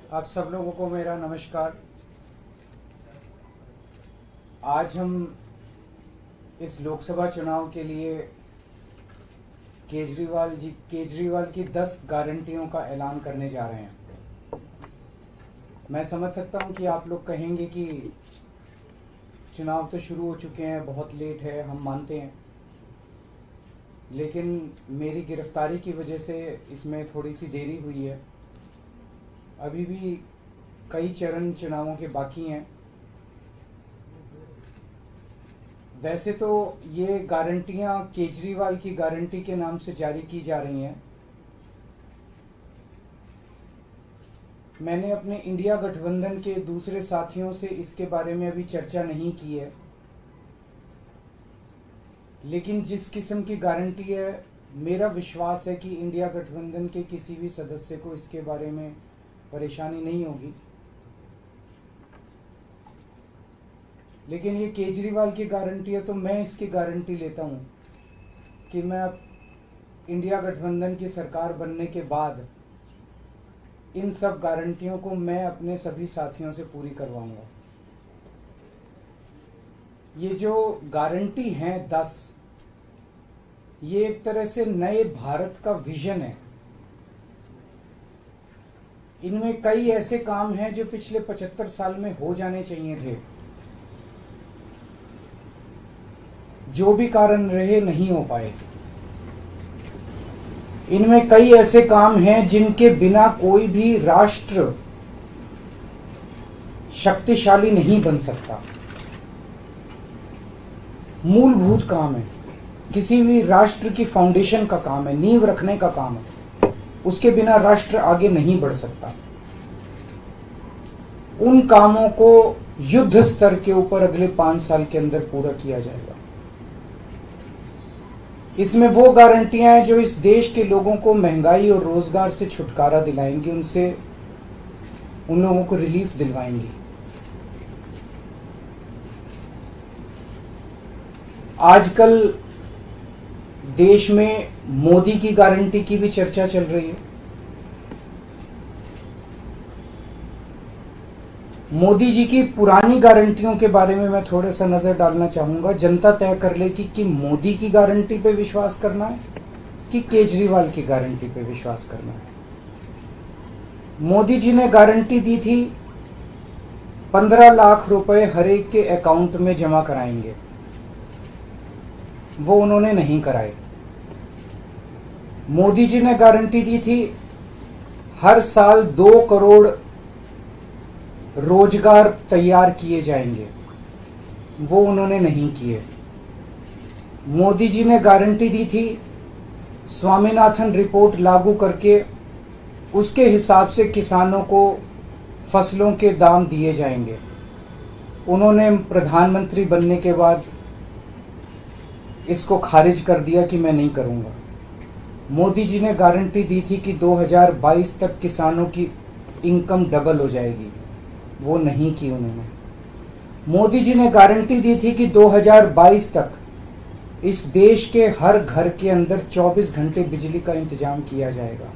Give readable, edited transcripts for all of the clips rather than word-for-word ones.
आप सब लोगों को मेरा नमस्कार। आज हम इस लोकसभा चुनाव के लिए केजरीवाल की 10 गारंटियों का ऐलान करने जा रहे हैं। मैं समझ सकता हूं कि आप लोग कहेंगे कि चुनाव तो शुरू हो चुके हैं, बहुत लेट है, हम मानते हैं, लेकिन मेरी गिरफ्तारी की वजह से इसमें थोड़ी सी देरी हुई है। अभी भी कई चरण चुनावों के बाकी हैं। वैसे तो ये गारंटियां केजरीवाल की गारंटी के नाम से जारी की जा रही हैं। मैंने अपने इंडिया गठबंधन के दूसरे साथियों से इसके बारे में अभी चर्चा नहीं की है, लेकिन जिस किस्म की गारंटी है, मेरा विश्वास है कि इंडिया गठबंधन के किसी भी सदस्य को इसके बारे में परेशानी नहीं होगी। लेकिन ये केजरीवाल की गारंटी है, तो मैं इसकी गारंटी लेता हूं कि मैं अब इंडिया गठबंधन की सरकार बनने के बाद इन सब गारंटियों को मैं अपने सभी साथियों से पूरी करवाऊंगा। ये जो गारंटी हैं 10, ये एक तरह से नए भारत का विजन है। इनमें कई ऐसे काम हैं जो पिछले 75 साल में हो जाने चाहिए थे, जो भी कारण रहे नहीं हो पाए। इनमें कई ऐसे काम हैं जिनके बिना कोई भी राष्ट्र शक्तिशाली नहीं बन सकता। मूलभूत काम है, किसी भी राष्ट्र की फाउंडेशन का काम है, नींव रखने का काम है। उसके बिना राष्ट्र आगे नहीं बढ़ सकता। उन कामों को युद्ध स्तर के ऊपर अगले 5 साल के अंदर पूरा किया जाएगा। इसमें वो गारंटियां हैं जो इस देश के लोगों को महंगाई और रोजगार से छुटकारा दिलाएंगी, उन लोगों को रिलीफ दिलवाएंगी। आजकल देश में मोदी की गारंटी की भी चर्चा चल रही है। मोदी जी की पुरानी गारंटियों के बारे में मैं थोड़ा सा नजर डालना चाहूंगा। जनता तय कर लेगी कि मोदी की गारंटी पे विश्वास करना है कि केजरीवाल की गारंटी पे विश्वास करना है। मोदी जी ने गारंटी दी थी 15 लाख रुपए हर एक के अकाउंट में जमा कराएंगे, वो उन्होंने नहीं कराए। मोदी जी ने गारंटी दी थी हर साल 2 करोड़ रोजगार तैयार किए जाएंगे, वो उन्होंने नहीं किए। मोदी जी ने गारंटी दी थी स्वामीनाथन रिपोर्ट लागू करके उसके हिसाब से किसानों को फसलों के दाम दिए जाएंगे, उन्होंने प्रधानमंत्री बनने के बाद इसको खारिज कर दिया कि मैं नहीं करूंगा। मोदी जी ने गारंटी दी थी कि 2022 तक किसानों की इनकम डबल हो जाएगी, वो नहीं की उन्होंने। मोदी जी ने गारंटी दी थी कि 2022 तक इस देश के हर घर के अंदर 24 घंटे बिजली का इंतजाम किया जाएगा।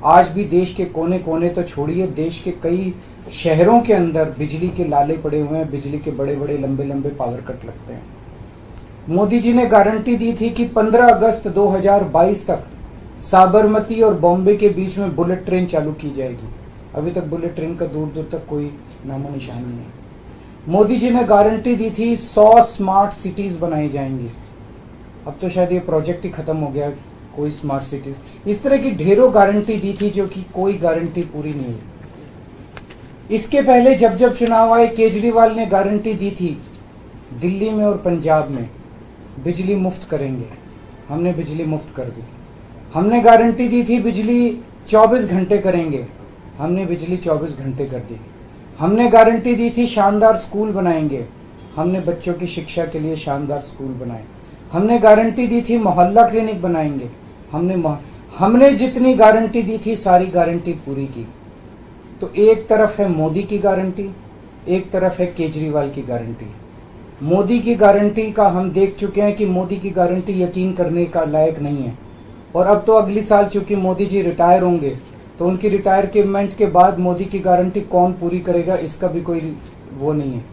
आज भी देश के कोने कोने तो छोड़िए, देश के कई शहरों के अंदर बिजली के लाले पड़े हुए हैं, बिजली के बड़े बड़े लंबे लंबे पावर कट लगते हैं। मोदी जी ने गारंटी दी थी कि 15 अगस्त 2022 तक साबरमती और बॉम्बे के बीच में बुलेट ट्रेन चालू की जाएगी। अभी तक बुलेट ट्रेन का दूर दूर तक कोई नामो निशान नहीं है। मोदी जी ने गारंटी दी थी 100 स्मार्ट सिटीज बनाई जाएंगी। अब तो शायद ये प्रोजेक्ट ही खत्म हो गया, कोई स्मार्ट सिटीज। इस तरह की ढेरों गारंटी दी थी जो कि कोई गारंटी पूरी नहीं हुई। इसके पहले जब जब चुनाव आए, केजरीवाल ने गारंटी दी थी दिल्ली में और पंजाब में बिजली मुफ्त करेंगे, हमने बिजली मुफ्त कर दी। हमने गारंटी दी थी बिजली 24 घंटे करेंगे, हमने बिजली 24 घंटे कर दी। हमने गारंटी दी थी शानदार स्कूल बनाएंगे, हमने बच्चों की शिक्षा के लिए शानदार स्कूल बनाए। हमने गारंटी दी थी मोहल्ला क्लिनिक बनाएंगे, हमने जितनी गारंटी दी थी सारी गारंटी पूरी की। तो एक तरफ है मोदी की गारंटी, एक तरफ है केजरीवाल की गारंटी। मोदी की गारंटी का हम देख चुके हैं कि मोदी की गारंटी यकीन करने का लायक नहीं है। और अब तो अगली साल चूंकि मोदी जी रिटायर होंगे, तो उनकी रिटायरमेंट के बाद मोदी की गारंटी कौन पूरी करेगा, इसका भी कोई वो नहीं है।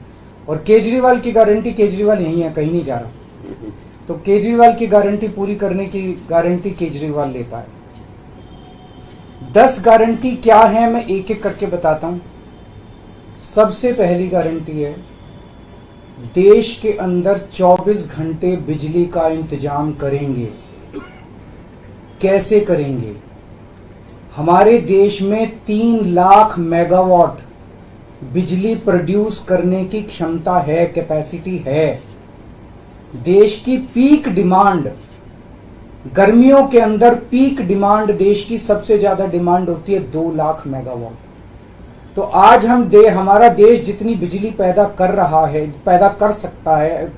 और केजरीवाल की गारंटी, केजरीवाल यही है, कहीं नहीं जा रहा, तो केजरीवाल की गारंटी पूरी करने की गारंटी केजरीवाल लेता है। 10 गारंटी क्या है मैं एक एक करके बताता हूं। सबसे पहली गारंटी है, देश के अंदर 24 घंटे बिजली का इंतजाम करेंगे। कैसे करेंगे? हमारे देश में 3 लाख मेगावाट बिजली प्रोड्यूस करने की क्षमता है, कैपेसिटी है। देश की पीक डिमांड, गर्मियों के अंदर पीक डिमांड, देश की सबसे ज्यादा डिमांड होती है 2 लाख मेगावाट। तो आज हमारा देश जितनी बिजली पैदा कर रहा है, पैदा कर सकता है,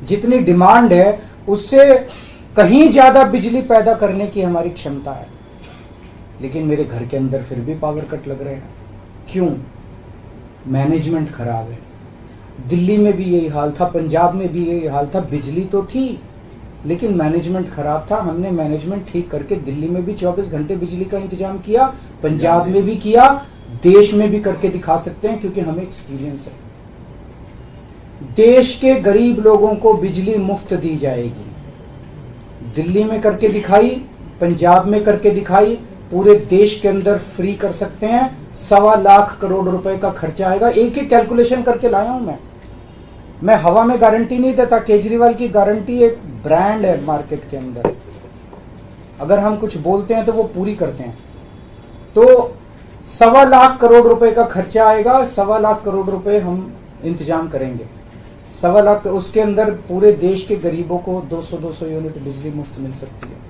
जितनी डिमांड है उससे कहीं ज्यादा बिजली पैदा करने की हमारी क्षमता है। लेकिन मेरे घर के अंदर फिर भी पावर कट लग रहे हैं। क्यों? मैनेजमेंट खराब है। दिल्ली में भी यही हाल था, पंजाब में भी यही हाल था। बिजली तो थी लेकिन मैनेजमेंट खराब था। हमने मैनेजमेंट ठीक करके दिल्ली में भी 24 घंटे बिजली का इंतजाम किया, पंजाब में भी किया, देश में भी करके दिखा सकते हैं क्योंकि हमें एक्सपीरियंस है। देश के गरीब लोगों को बिजली मुफ्त दी जाएगी। दिल्ली में करके दिखाई, पंजाब में करके दिखाई, पूरे देश के अंदर फ्री कर सकते हैं। 1.25 लाख करोड़ रुपए का खर्चा आएगा। एक ही कैलकुलेशन करके लाया हूं मैं हवा में गारंटी नहीं देता। केजरीवाल की गारंटी एक ब्रांड है मार्केट के अंदर। अगर हम कुछ बोलते हैं तो वो पूरी करते हैं। तो 1.25 लाख करोड़ रुपए का खर्चा आएगा। 1.25 लाख करोड़ रुपए हम इंतजाम करेंगे। 1.25 लाख, उसके अंदर पूरे देश के गरीबों को 200 यूनिट बिजली मुफ्त मिल सकती है।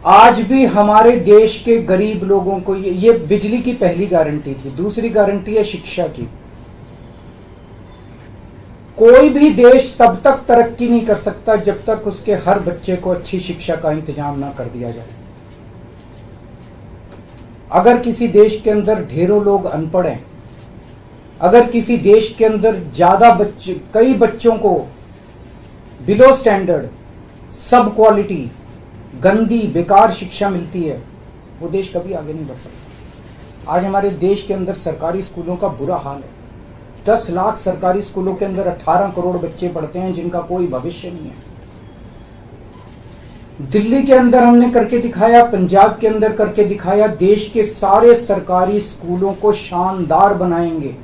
आज भी हमारे देश के गरीब लोगों को ये बिजली की पहली गारंटी थी। दूसरी गारंटी है शिक्षा की। कोई भी देश तब तक तरक्की नहीं कर सकता जब तक उसके हर बच्चे को अच्छी शिक्षा का इंतजाम ना कर दिया जाए। अगर किसी देश के अंदर ढेरों लोग अनपढ़ हैं, अगर किसी देश के अंदर ज्यादा बच्चे, कई बच्चों को बिलो स्टैंडर्ड, सब क्वालिटी, गंदी बेकार शिक्षा मिलती है, वो देश कभी आगे नहीं बढ़ सकता। आज हमारे देश के अंदर सरकारी स्कूलों का बुरा हाल है। 10 लाख सरकारी स्कूलों के अंदर 18 करोड़ बच्चे पढ़ते हैं जिनका कोई भविष्य नहीं है। दिल्ली के अंदर हमने करके दिखाया, पंजाब के अंदर करके दिखाया। देश के सारे सरकारी स्कूलों को शानदार बनाएंगे,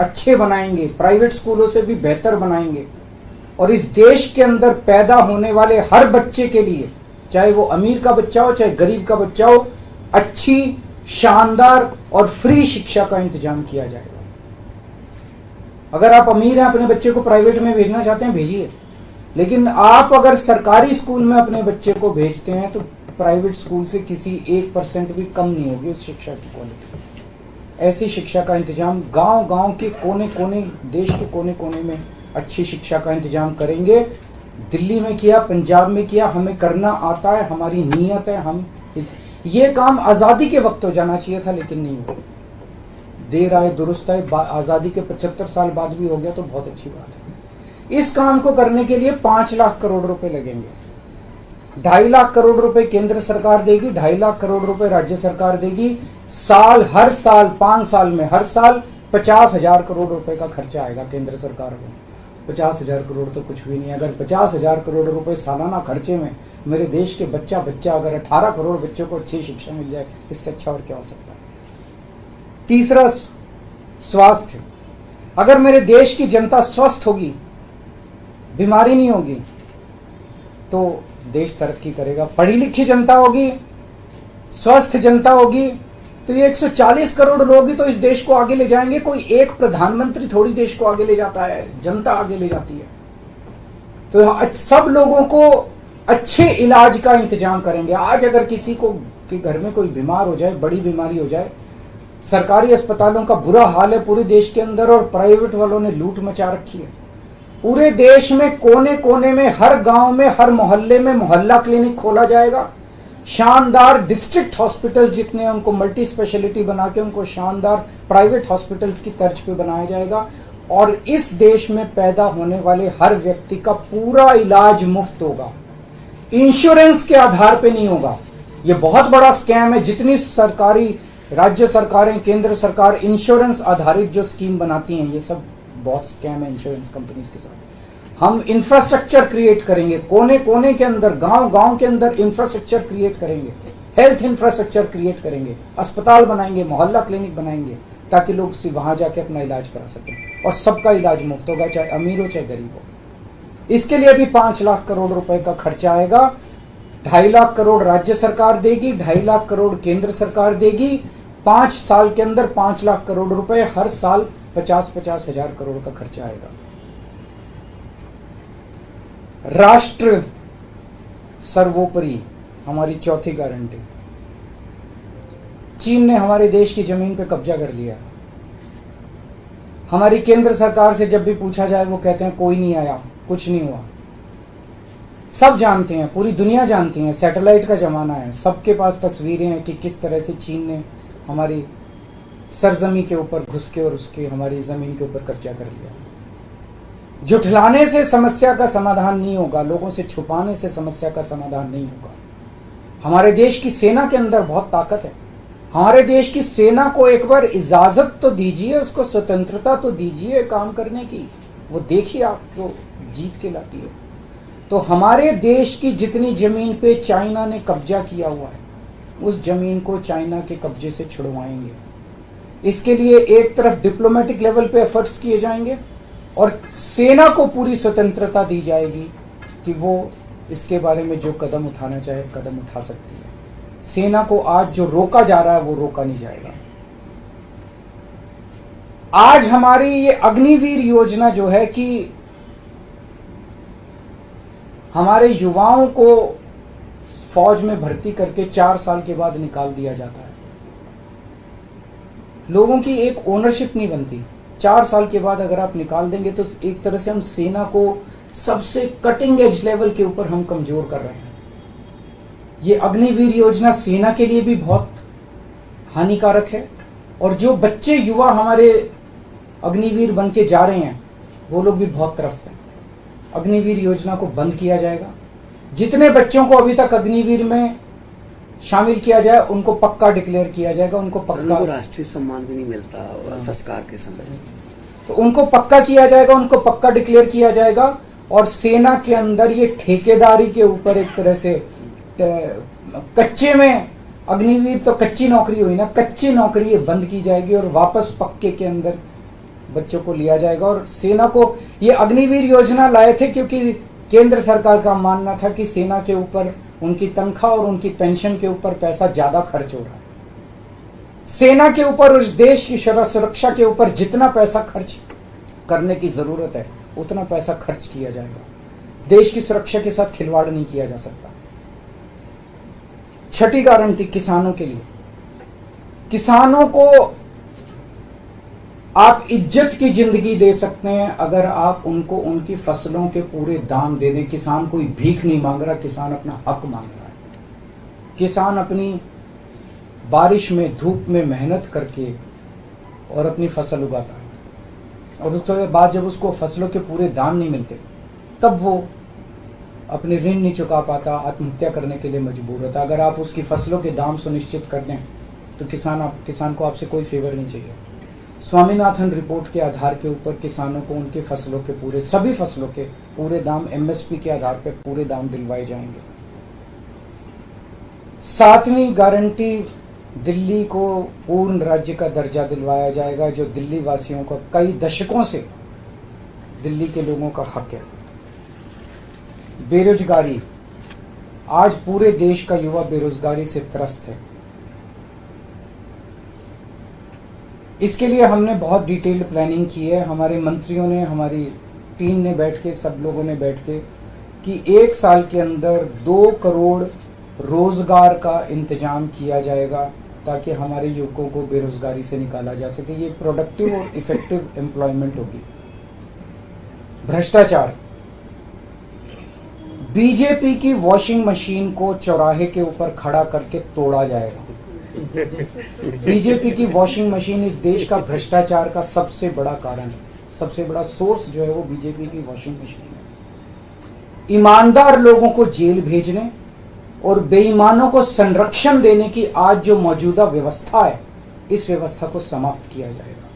अच्छे बनाएंगे, प्राइवेट स्कूलों से भी बेहतर बनाएंगे। और इस देश के अंदर पैदा होने वाले हर बच्चे के लिए, चाहे वो अमीर का बच्चा हो चाहे गरीब का बच्चा हो, अच्छी, शानदार और फ्री शिक्षा का इंतजाम किया जाएगा। अगर आप अमीर हैं, अपने बच्चे को प्राइवेट में भेजना चाहते हैं, भेजिए। लेकिन आप अगर सरकारी स्कूल में अपने बच्चे को भेजते हैं तो प्राइवेट स्कूल से किसी 1% भी कम नहीं होगी उस शिक्षा की क्वालिटी। ऐसी शिक्षा का इंतजाम गांव-गांव के कोने-कोने, देश के कोने-कोने में अच्छी शिक्षा का इंतजाम करेंगे। दिल्ली में किया, पंजाब में किया, हमें करना आता है, हमारी नीयत है। हम ये काम आजादी के वक्त हो जाना चाहिए था लेकिन नहीं हुआ। देर आए दुरुस्त आए, आजादी के 75 साल बाद भी हो गया तो बहुत अच्छी बात है। इस काम को करने के लिए 5 लाख करोड़ रुपए लगेंगे। 2.5 लाख करोड़ रुपए केंद्र सरकार देगी, 2.5 लाख करोड़ रुपए राज्य सरकार देगी। हर साल 5 साल में हर साल 50,000 करोड़ रुपए का खर्चा आएगा केंद्र सरकार को। 50,000 करोड़ तो कुछ भी नहीं। अगर 50,000 करोड़ रुपए सालाना खर्चे में मेरे देश के बच्चा अगर 18 करोड़ बच्चों को अच्छी शिक्षा मिल जाए, इससे अच्छा और क्या हो सकता है। तीसरा, स्वास्थ्य। अगर मेरे देश की जनता स्वस्थ होगी, बीमारी नहीं होगी, तो देश तरक्की करेगा। पढ़ी लिखी जनता होगी, स्वस्थ जनता होगी, तो ये 140 करोड़ लोग ही तो इस देश को आगे ले जाएंगे। कोई एक प्रधानमंत्री थोड़ी देश को आगे ले जाता है, जनता आगे ले जाती है। तो सब लोगों को अच्छे इलाज का इंतजाम करेंगे। आज अगर किसी को के घर में कोई बीमार हो जाए, बड़ी बीमारी हो जाए, सरकारी अस्पतालों का बुरा हाल है पूरे देश के अंदर और प्राइवेट वालों ने लूट मचा रखी है। पूरे देश में कोने कोने में, हर गांव में, हर मोहल्ले में मोहल्ला क्लिनिक खोला जाएगा। शानदार डिस्ट्रिक्ट हॉस्पिटल जितने, उनको मल्टी स्पेशलिटी बना के उनको शानदार प्राइवेट हॉस्पिटल्स की तर्ज पे बनाया जाएगा। और इस देश में पैदा होने वाले हर व्यक्ति का पूरा इलाज मुफ्त होगा। इंश्योरेंस के आधार पे नहीं होगा। ये बहुत बड़ा स्कैम है। जितनी सरकारी राज्य सरकारें, केंद्र सरकार इंश्योरेंस आधारित जो स्कीम बनाती हैं, ये सब बहुत स्कैम है इंश्योरेंस कंपनीज के साथ। हम इंफ्रास्ट्रक्चर क्रिएट करेंगे, कोने कोने के अंदर, गांव गांव के अंदर इंफ्रास्ट्रक्चर क्रिएट करेंगे, हेल्थ इंफ्रास्ट्रक्चर क्रिएट करेंगे, अस्पताल बनाएंगे, मोहल्ला क्लिनिक बनाएंगे, ताकि लोग वहां जाके अपना इलाज करा सकें। और सबका इलाज मुफ्त होगा, चाहे अमीर हो चाहे गरीब हो। इसके लिए भी 5 लाख करोड़ रुपए का खर्चा आएगा। 2.5 लाख करोड़ राज्य सरकार देगी, 2.5 लाख करोड़ केंद्र सरकार देगी। 5 साल के अंदर 5 लाख करोड़ रुपए, हर साल 50-50 हजार करोड़ का खर्चा आएगा। राष्ट्र सर्वोपरि, हमारी चौथी गारंटी। चीन ने हमारे देश की जमीन पे कब्जा कर लिया। हमारी केंद्र सरकार से जब भी पूछा जाए, वो कहते हैं कोई नहीं आया, कुछ नहीं हुआ। सब जानते हैं, पूरी दुनिया जानती है, सैटेलाइट का जमाना है, सबके पास तस्वीरें हैं कि किस तरह से चीन ने हमारी सरजमी के ऊपर घुस के और उसकी हमारी जमीन के ऊपर कब्जा कर लिया। झुठलाने से समस्या का समाधान नहीं होगा, लोगों से छुपाने से समस्या का समाधान नहीं होगा। हमारे देश की सेना के अंदर बहुत ताकत है। हमारे देश की सेना को एक बार इजाजत तो दीजिए, उसको स्वतंत्रता तो दीजिए काम करने की। वो देखिए आपको जीत के लाती है। तो हमारे देश की जितनी जमीन पे चाइना ने कब्जा किया हुआ है, उस जमीन को चाइना के कब्जे से छुड़वाएंगे। इसके लिए एक तरफ डिप्लोमेटिक लेवल पे एफर्ट्स किए जाएंगे और सेना को पूरी स्वतंत्रता दी जाएगी कि वो इसके बारे में जो कदम उठाना चाहे कदम उठा सकती है। सेना को आज जो रोका जा रहा है वो रोका नहीं जाएगा। आज हमारी ये अग्निवीर योजना जो है कि हमारे युवाओं को फौज में भर्ती करके 4 साल के बाद निकाल दिया जाता है। लोगों की एक ओनरशिप नहीं बनती। 4 साल के बाद अगर आप निकाल देंगे तो एक तरह से हम सेना को सबसे कटिंग एज लेवल के ऊपर हम कमजोर कर रहे हैं। ये अग्निवीर योजना सेना के लिए भी बहुत हानिकारक है और जो बच्चे युवा हमारे अग्निवीर बन के जा रहे हैं वो लोग भी बहुत त्रस्त हैं। अग्निवीर योजना को बंद किया जाएगा। जितने बच्चों को अभी तक अग्निवीर में शामिल किया जाए उनको पक्का डिक्लेयर किया जाएगा। उनको पक्का राष्ट्रीय सम्मान भी नहीं मिलता संस्कार के समय, तो उनको पक्का किया जाएगा, उनको पक्का डिक्लेयर किया जाएगा। और सेना के अंदर ये ठेकेदारी के ऊपर एक तरह से कच्चे में अग्निवीर तो कच्ची नौकरी हुई ना, कच्ची नौकरी ये बंद की जाएगी और वापस पक्के के अंदर बच्चों को लिया जाएगा। और सेना को ये अग्निवीर योजना लाए थे क्योंकि केंद्र सरकार का मानना था कि सेना के ऊपर उनकी तनख्वाह और उनकी पेंशन के ऊपर पैसा ज्यादा खर्च हो रहा है। सेना के ऊपर, उस देश की सुरक्षा के ऊपर जितना पैसा खर्च करने की जरूरत है उतना पैसा खर्च किया जाएगा। देश की सुरक्षा के साथ खिलवाड़ नहीं किया जा सकता। छठी गारंटी किसानों के लिए। किसानों को आप इज्जत की जिंदगी दे सकते हैं अगर आप उनको उनकी फसलों के पूरे दाम दे दें। किसान कोई भीख नहीं मांग रहा, किसान अपना हक मांग रहा है। किसान अपनी बारिश में, धूप में मेहनत करके और अपनी फसल उगाता है और उसके बाद जब उसको फसलों के पूरे दाम नहीं मिलते तब वो अपने ऋण नहीं चुका पाता, आत्महत्या करने के लिए मजबूर होता। अगर आप उसकी फसलों के दाम सुनिश्चित कर दें तो किसान को आपसे कोई फेवर नहीं चाहिए। स्वामीनाथन रिपोर्ट के आधार के ऊपर किसानों को उनकी फसलों के पूरे, सभी फसलों के पूरे दाम एमएसपी के आधार पर पूरे दाम दिलवाए जाएंगे। 7वीं गारंटी, दिल्ली को पूर्ण राज्य का दर्जा दिलवाया जाएगा, जो दिल्ली वासियों को कई दशकों से दिल्ली के लोगों का हक है। बेरोजगारी, आज पूरे देश का युवा बेरोजगारी से त्रस्त है। इसके लिए हमने बहुत डिटेल्ड प्लानिंग की है। हमारे मंत्रियों ने, हमारी टीम ने बैठ के, सब लोगों ने बैठ के कि 1 साल के अंदर 2 करोड़ रोजगार का इंतजाम किया जाएगा ताकि हमारे युवकों को बेरोजगारी से निकाला जा सके। ये प्रोडक्टिव और इफेक्टिव एम्प्लॉयमेंट होगी। भ्रष्टाचार, बीजेपी की वॉशिंग मशीन को चौराहे के ऊपर खड़ा करके तोड़ा जाएगा। बीजेपी की वॉशिंग मशीन इस देश का भ्रष्टाचार का सबसे बड़ा कारण है। सबसे बड़ा सोर्स जो है वो बीजेपी की वॉशिंग मशीन है। ईमानदार लोगों को जेल भेजने और बेईमानों को संरक्षण देने की आज जो मौजूदा व्यवस्था है, इस व्यवस्था को समाप्त किया जाएगा।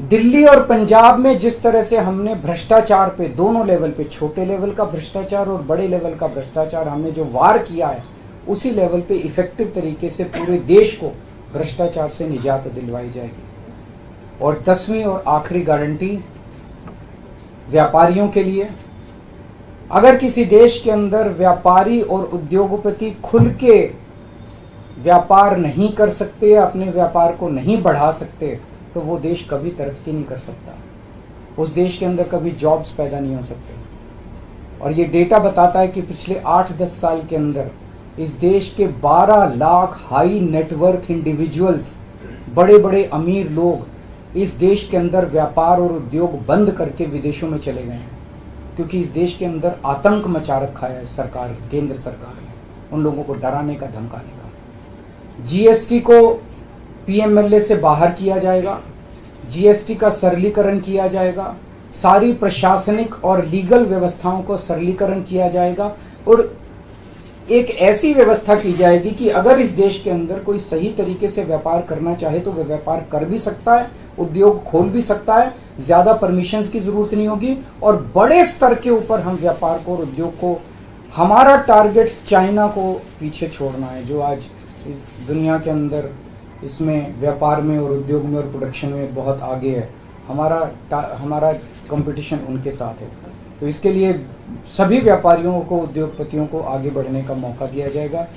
दिल्ली और पंजाब में जिस तरह से हमने भ्रष्टाचार पे दोनों लेवल पे, छोटे लेवल का भ्रष्टाचार और बड़े लेवल का भ्रष्टाचार हमने जो वार किया है, उसी लेवल पे इफेक्टिव तरीके से पूरे देश को भ्रष्टाचार से निजात दिलवाई जाएगी। और 10वीं और आखिरी गारंटी व्यापारियों के लिए, अगर किसी देश के अंदर व्यापारी और उद्योगपति खुल के व्यापार नहीं कर सकते, अपने व्यापार को नहीं बढ़ा सकते, तो वो देश कभी तरक्की नहीं कर सकता। उस देश के अंदर कभी जॉब्स पैदा नहीं हो सकते। और ये डेटा बताता है कि पिछले 8-10 साल के अंदर इस देश के 12 लाख हाई नेटवर्थ इंडिविजुअल्स, बड़े बड़े अमीर लोग इस देश के अंदर व्यापार और उद्योग बंद करके विदेशों में चले गए हैं, क्योंकि इस देश के अंदर आतंक मचा रखा है सरकार, केंद्र सरकार ने, उन लोगों को डराने का, धमकाने का। जीएसटी को पीएमएलए से बाहर किया जाएगा, जीएसटी का सरलीकरण किया जाएगा, सारी प्रशासनिक और लीगल व्यवस्थाओं को सरलीकरण किया जाएगा और एक ऐसी व्यवस्था की जाएगी कि अगर इस देश के अंदर कोई सही तरीके से व्यापार करना चाहे तो वह व्यापार कर भी सकता है, उद्योग खोल भी सकता है, ज्यादा परमिशंस की जरूरत नहीं होगी और बड़े स्तर के ऊपर हम व्यापार को और उद्योग को, हमारा टारगेट चाइना को पीछे छोड़ना है, जो आज इस दुनिया के अंदर इसमें व्यापार में और उद्योग में और प्रोडक्शन में बहुत आगे है। हमारा कंपटीशन उनके साथ है। तो इसके लिए सभी व्यापारियों को, उद्योगपतियों को आगे बढ़ने का मौका दिया जाएगा।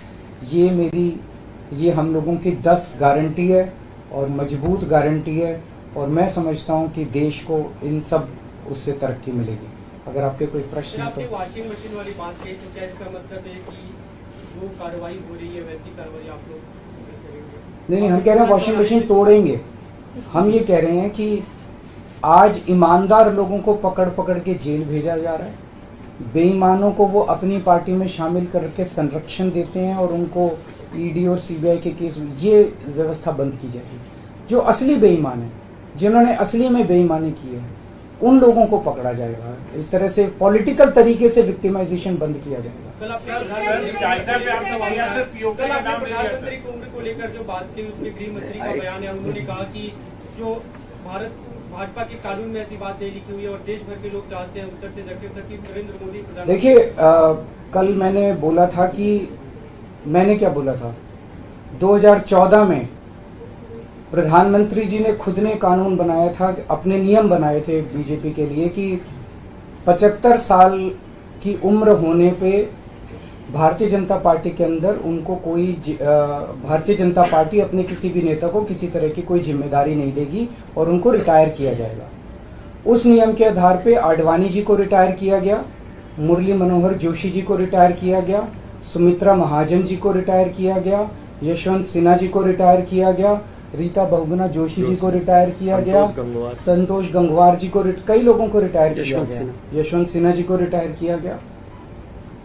ये हम लोगों की 10 गारंटी है और मजबूत गारंटी है और मैं समझता हूं कि देश को इन सब उससे तरक्की मिलेगी। अगर आपके कोई प्रश्न आपने वॉशिंग मशीन वाली बात कही, तो क्या इसका मतलब है कि जो कार्रवाई हो रही है वैसी कार्रवाई आप लोग करेंगे? नहीं, हम कह रहे हैं वॉशिंग मशीन तोड़ेंगे। हम ये कह रहे हैं कि आज ईमानदार लोगों को पकड़ पकड़ के जेल भेजा जा रहा है, बेईमानों को वो अपनी पार्टी में शामिल करके संरक्षण देते हैं और उनको ईडी और सीबीआई के केस में, ये व्यवस्था बंद की जाएगी। जो असली बेईमान है, जिन्होंने असली में बेईमानी की है, उन लोगों को पकड़ा जाएगा। इस तरह से पॉलिटिकल तरीके से विक्टिमाइजेशन बंद किया जाएगा। प्रधानमंत्री की उम्र को लेकर जो बात की, उसके गृह मंत्री का बयान है, उन्होंने कहा कि जो भाजपा के कानून में ऐसी बात नहीं लिखी हुई है और देश भर के लोग चाहते हैं उत्तर से दक्षिण तक की नरेंद्र मोदी प्रधानमंत्री। देखिए, कल मैंने बोला था कि मैंने क्या बोला था, 2014 में प्रधानमंत्री जी ने खुद ने कानून बनाया था, अपने नियम बनाए थे बीजेपी के लिए कि 75 साल की उम्र होने पे भारतीय जनता पार्टी के अंदर उनको कोई भारतीय जनता पार्टी अपने किसी भी नेता को किसी तरह की कोई जिम्मेदारी नहीं देगी और उनको रिटायर किया जाएगा। उस नियम के आधार पे आडवाणी जी को रिटायर किया गया, मुरली मनोहर जोशी जी को रिटायर किया गया, सुमित्रा महाजन जी को रिटायर किया गया, यशवंत सिन्हा जी को रिटायर किया गया, रीता बहुगुणा जोशी जी को रिटायर किया गया, संतोष गंगवार जी को, कई लोगों को रिटायर किया गया, यशवंत सिन्हा जी को रिटायर किया गया।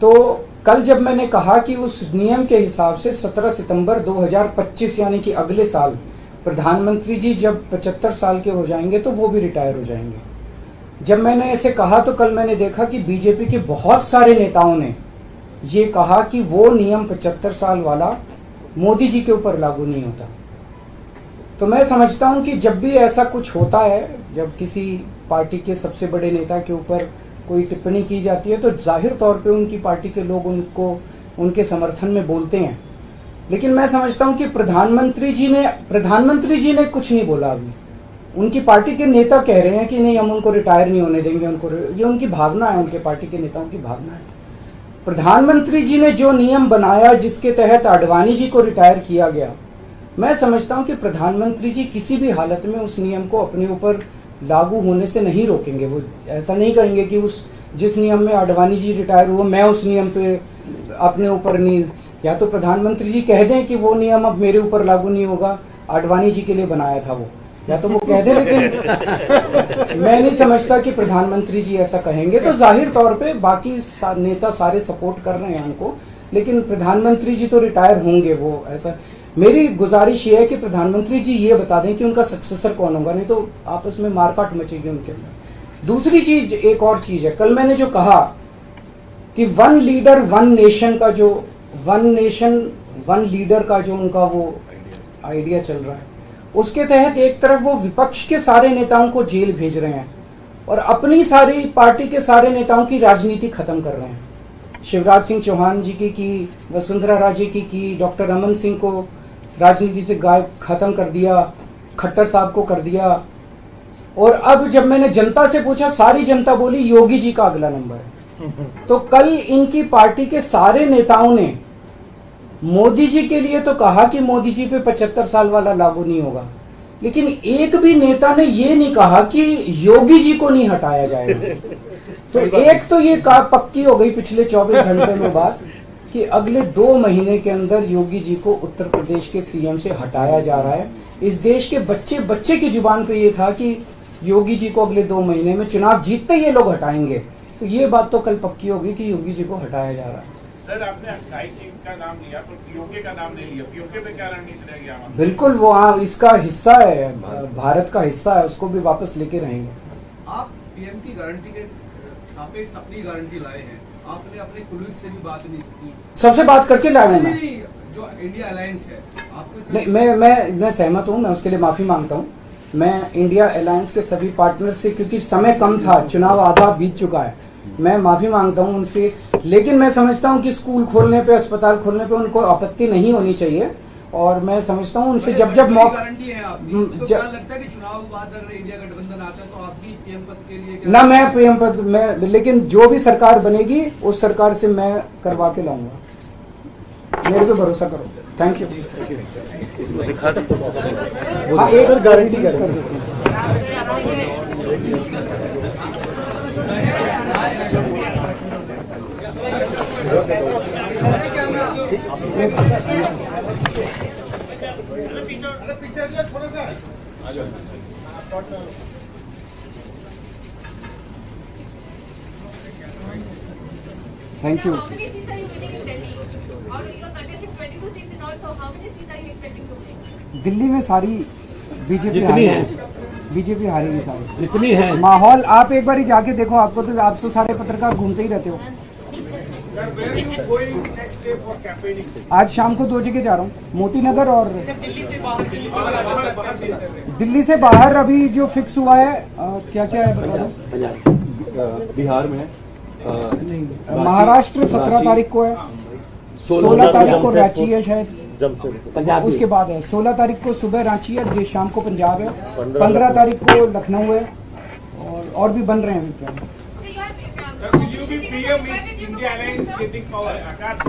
तो कल जब मैंने कहा कि उस नियम के हिसाब से 17 सितंबर 2025 यानी कि अगले साल प्रधानमंत्री जी जब 75 साल के हो जाएंगे तो वो भी रिटायर हो जाएंगे, जब मैंने ऐसे कहा तो कल मैंने देखा कि बीजेपी के बहुत सारे नेताओं ने ये कहा कि वो नियम 75 साल वाला मोदी जी के ऊपर लागू नहीं होता। तो मैं समझता हूं कि जब भी ऐसा कुछ होता है, जब किसी पार्टी के सबसे बड़े नेता के ऊपर कोई टिप्पणी की जाती है तो जाहिर तौर पे उनकी पार्टी के लोग उनको उनके समर्थन में बोलते हैं। लेकिन मैं समझता हूं कि प्रधानमंत्री जी ने कुछ नहीं बोला अभी। उनकी पार्टी के नेता कह रहे हैं कि नहीं, हम उनको रिटायर नहीं होने देंगे, ये उनकी भावना है, उनके पार्टी के नेताओं की भावना है। प्रधानमंत्री जी ने जो नियम बनाया जिसके तहत आडवाणी जी को रिटायर किया गया, मैं समझता हूं कि प्रधानमंत्री जी किसी भी हालत में उस नियम को अपने ऊपर लागू होने से नहीं रोकेंगे। वो ऐसा नहीं कहेंगे कि उस जिस नियम में आडवाणी जी रिटायर हुआ मैं उस नियम पे अपने ऊपर नहीं, या तो प्रधानमंत्री जी कह दें कि वो नियम अब मेरे ऊपर लागू नहीं होगा, आडवाणी जी के लिए बनाया था वो, या तो वो कह दें। लेकिन मैं नहीं समझता कि प्रधानमंत्री जी ऐसा कहेंगे। तो जाहिर तौर पे बाकी नेता सारे सपोर्ट कर रहे हैं उनको, लेकिन प्रधानमंत्री जी तो रिटायर होंगे। वो ऐसा, मेरी गुजारिश ये है कि प्रधानमंत्री जी ये बता दें कि उनका सक्सेसर कौन होगा, नहीं तो आपस में मारकाट मचेगी उनके अंदर। दूसरी चीज, एक और चीज है, कल मैंने जो कहा कि वन लीडर वन नेशन का जो वन नेशन वन लीडर का जो उनका वो आइडिया चल रहा है, उसके तहत एक तरफ वो विपक्ष के सारे नेताओं को जेल भेज रहे हैं और अपनी सारी पार्टी के सारे नेताओं की राजनीति खत्म कर रहे हैं। शिवराज सिंह चौहान जी की, वसुंधरा राजे की, डॉक्टर रमन सिंह को राजनीति से गायब खत्म कर दिया, खट्टर साहब को कर दिया। और अब जब मैंने जनता से पूछा, सारी जनता बोली योगी जी का अगला नंबर है। तो कल इनकी पार्टी के सारे नेताओं ने मोदी जी के लिए तो कहा कि मोदी जी पे 75 साल वाला लागू नहीं होगा, लेकिन एक भी नेता ने ये नहीं कहा कि योगी जी को नहीं हटाया जाएगा। तो एक तो ये पक्की हो गई पिछले 24 घंटे में बात कि अगले 2 महीने के अंदर योगी जी को उत्तर प्रदेश के सीएम से हटाया जा रहा है। इस देश के बच्चे बच्चे की जुबान पे ये था कि योगी जी को अगले 2 महीने में चुनाव जीतते ये लोग हटाएंगे। तो ये बात तो कल पक्की होगी कि योगी जी को हटाया जा रहा है। सर, आपने अक्साई चीफ का नाम लिया तो पीओके का नाम नहीं लिया, पीओके पे क्या रणनीति रहेगी हमारी? बिल्कुल, वो इसका हिस्सा है, भारत का हिस्सा है, उसको भी वापस लेके रहेंगे। आप पीएम की गारंटी के सापेक्ष अपनी गारंटी लाए हैं, आपने अपने कुलीग से भी बात नहीं की। सबसे बात करके लाया हूं मैं। जो इंडिया अलायंस है आपको नहीं, मैं सहमत हूं, मैं उसके लिए माफी मांगता हूं। मैं इंडिया अलायंस के सभी पार्टनर से, क्योंकि समय कम था, चुनाव आधा बीत चुका है, मैं माफी मांगता हूं उनसे। लेकिन मैं समझता हूं कि स्कूल खोलने पे, अस्पताल खोलने पे उनको आपत्ति नहीं होनी चाहिए और मैं समझता हूं उनसे जब मौका गारंटी है आपकी, तो क्या लगता है कि चुनाव बाद अगर इंडिया गठबंधन आता है तो आपकी पीएम पद के लिए ना, मैं पीएम पद में, लेकिन जो भी सरकार बनेगी उस सरकार से मैं करवा के लाऊंगा, मेरे पे भरोसा करो। Thank you. हाँ, एक गारंटी कर देते हैं। Thank you. How many seats are you winning in Delhi? Or you're contesting 22 seats in all, so how many seats are you expecting to win? Delhi में सारी बीजेपी हारेगी सारी जितनी है। माहौल आप एक बार ही जाके देखो, आपको तो, आप तो सारे पत्रकार घूमते ही रहते हो। आज शाम को 2 जगह जा रहा हूँ, मोती नगर और दिल्ली से बाहर। अभी जो फिक्स हुआ है क्या क्या है बता दो। बिहार में महाराष्ट्र 17 तारीख को है, 16 तारीख को रांची है शायद, पंजाब उसके बाद है 16 तारीख को सुबह रांची है, शाम को पंजाब है, 15 तारीख को लखनऊ है और भी बन रहे हैं अभी। So you have Sir, will you be PM if India Alliance getting power? Akash?